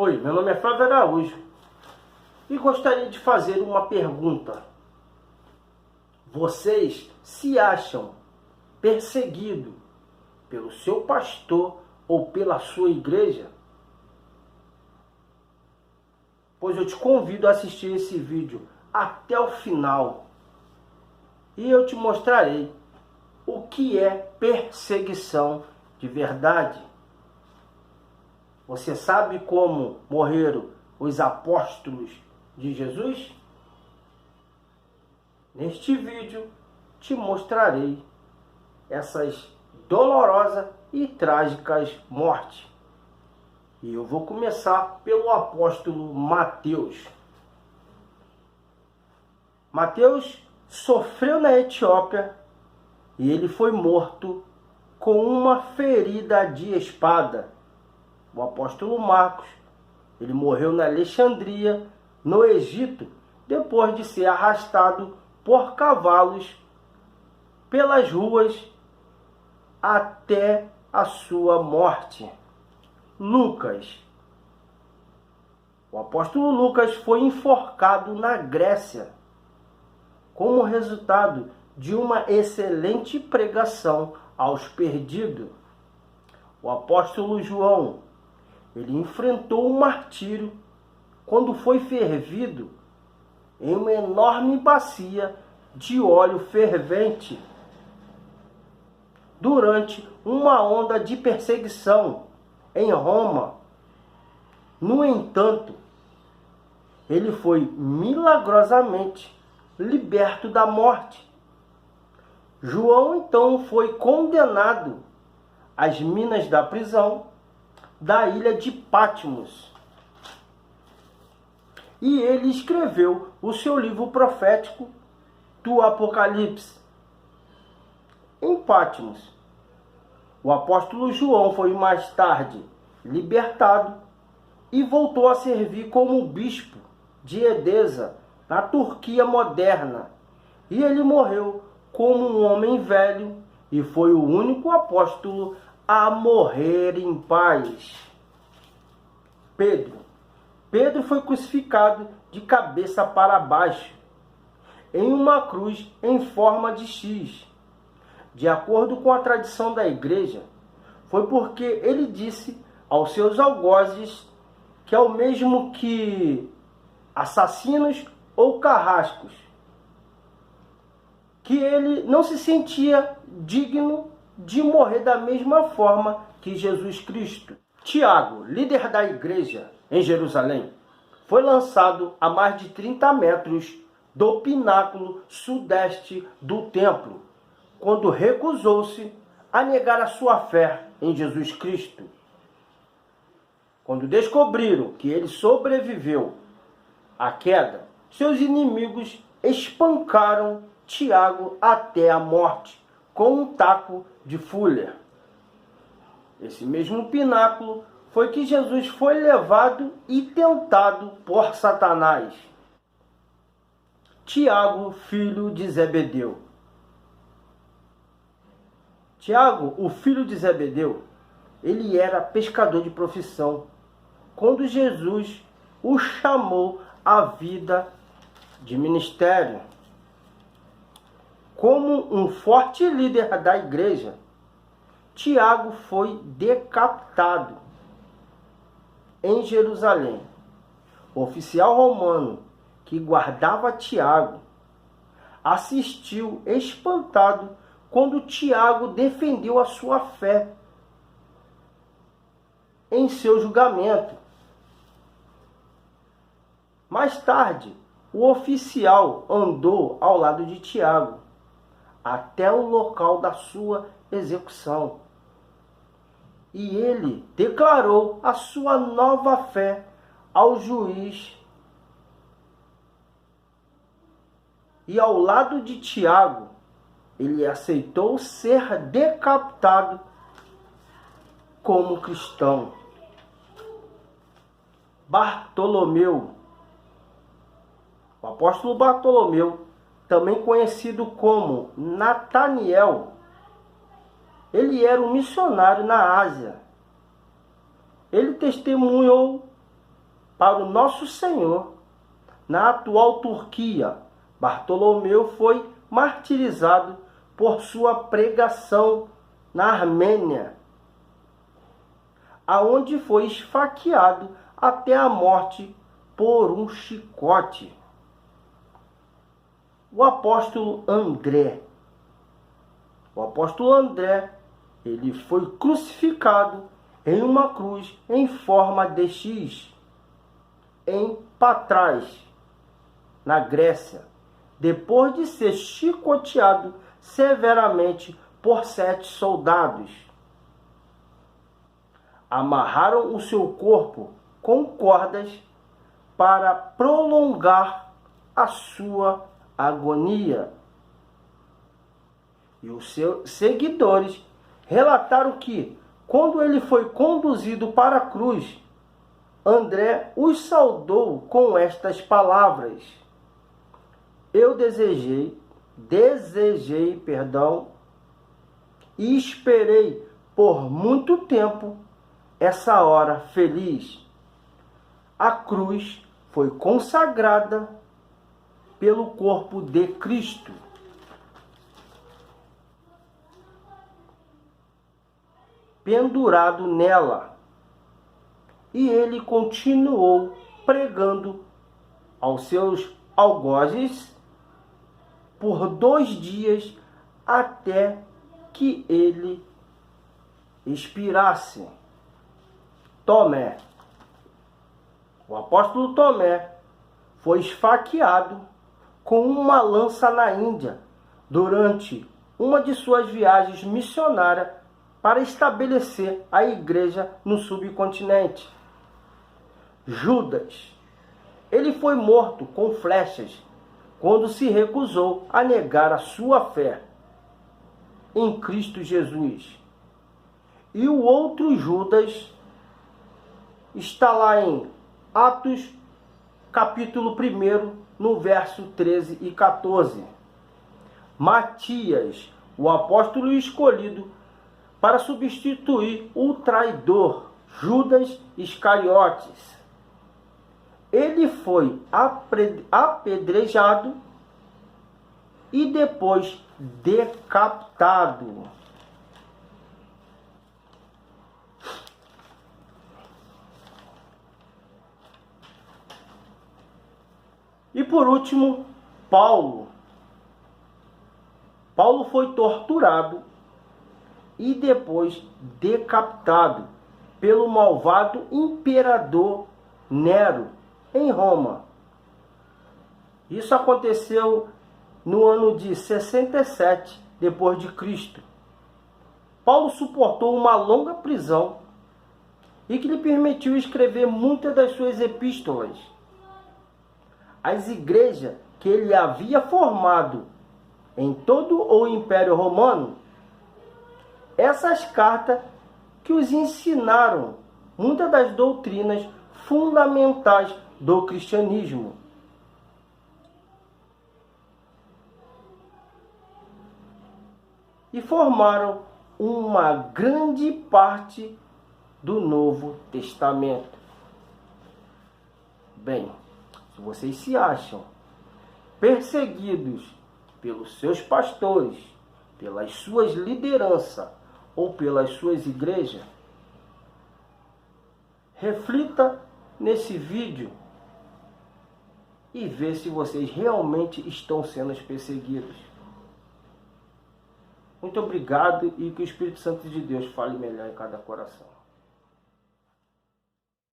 Oi, meu nome é Flávio Araújo e gostaria de fazer uma pergunta. Vocês se acham perseguidos pelo seu pastor ou pela sua igreja? Pois eu te convido a assistir esse vídeo até o final e eu te mostrarei o que é perseguição de verdade. Você sabe como morreram os apóstolos de Jesus? Neste vídeo te mostrarei essas dolorosas e trágicas mortes. E eu vou começar pelo apóstolo Mateus. Mateus sofreu na Etiópia e ele foi morto com uma ferida de espada. O apóstolo Marcos, ele morreu na Alexandria, no Egito, depois de ser arrastado por cavalos pelas ruas até a sua morte. Lucas. O apóstolo Lucas foi enforcado na Grécia, como resultado de uma excelente pregação aos perdidos. O apóstolo João, ele enfrentou o martírio quando foi fervido em uma enorme bacia de óleo fervente durante uma onda de perseguição em Roma. No entanto, ele foi milagrosamente liberto da morte. João então foi condenado às minas da prisão da ilha de Patmos. E ele escreveu o seu livro profético do Apocalipse. Em Patmos, o apóstolo João foi mais tarde libertado e voltou a servir como bispo de Edesa, na Turquia moderna. E ele morreu como um homem velho e foi o único apóstolo a morrer em paz. Pedro foi crucificado de cabeça para baixo, em uma cruz em forma de X. De acordo com a tradição da igreja, foi porque ele disse aos seus algozes, que é o mesmo que assassinos ou carrascos, que ele não se sentia digno de morrer da mesma forma que Jesus Cristo. Tiago, líder da igreja em Jerusalém, foi lançado a mais de 30 metros do pináculo sudeste do templo, quando recusou-se a negar a sua fé em Jesus Cristo. Quando descobriram que ele sobreviveu à queda, seus inimigos espancaram Tiago até a morte com um taco de Fuller. Esse mesmo pináculo foi que Jesus foi levado e tentado por Satanás. Tiago, filho de Zebedeu. Tiago, o filho de Zebedeu, ele era pescador de profissão quando Jesus o chamou à vida de ministério. Como um forte líder da igreja, Tiago foi decapitado em Jerusalém. O oficial romano que guardava Tiago assistiu espantado quando Tiago defendeu a sua fé em seu julgamento. Mais tarde, o oficial andou ao lado de Tiago até o local da sua execução. E ele declarou a sua nova fé ao juiz. E ao lado de Tiago, ele aceitou ser decapitado como cristão. Bartolomeu. O apóstolo Bartolomeu, também conhecido como Nataniel, ele era um missionário na Ásia. Ele testemunhou para o Nosso Senhor na atual Turquia. Bartolomeu foi martirizado por sua pregação na Armênia, aonde foi esfaqueado até a morte por um chicote. O apóstolo André, ele foi crucificado em uma cruz em forma de X, em Patras, na Grécia, depois de ser chicoteado severamente por 7 soldados. Amarraram o seu corpo com cordas para prolongar a sua agonia. E os seus seguidores relataram que, quando ele foi conduzido para a cruz, André os saudou com estas palavras: eu desejei, e esperei por muito tempo essa hora feliz. A cruz foi consagrada pelo corpo de Cristo. Pendurado nela. E ele continuou pregando aos seus algozes por 2 dias até que ele expirasse. Tomé, o apóstolo Tomé, foi esfaqueado com uma lança na Índia durante uma de suas viagens missionárias para estabelecer a igreja no subcontinente. Judas, ele foi morto com flechas quando se recusou a negar a sua fé em Cristo Jesus. E o outro Judas está lá em Atos, capítulo 1, no verso 13 e 14. Matias, o apóstolo escolhido para substituir o traidor Judas Iscariotes. Ele foi apedrejado e depois decapitado. E por último, Paulo. Paulo foi torturado e depois decapitado pelo malvado imperador Nero em Roma. Isso aconteceu no ano de 67 depois de Cristo. Paulo suportou uma longa prisão e que lhe permitiu escrever muitas das suas epístolas. As igrejas que ele havia formado em todo o Império Romano, essas cartas que os ensinaram muitas das doutrinas fundamentais do cristianismo. E formaram uma grande parte do Novo Testamento. Bem, se vocês se acham perseguidos pelos seus pastores, pelas suas lideranças ou pelas suas igrejas, reflita nesse vídeo e vê se vocês realmente estão sendo perseguidos. Muito obrigado e que o Espírito Santo de Deus fale melhor em cada coração.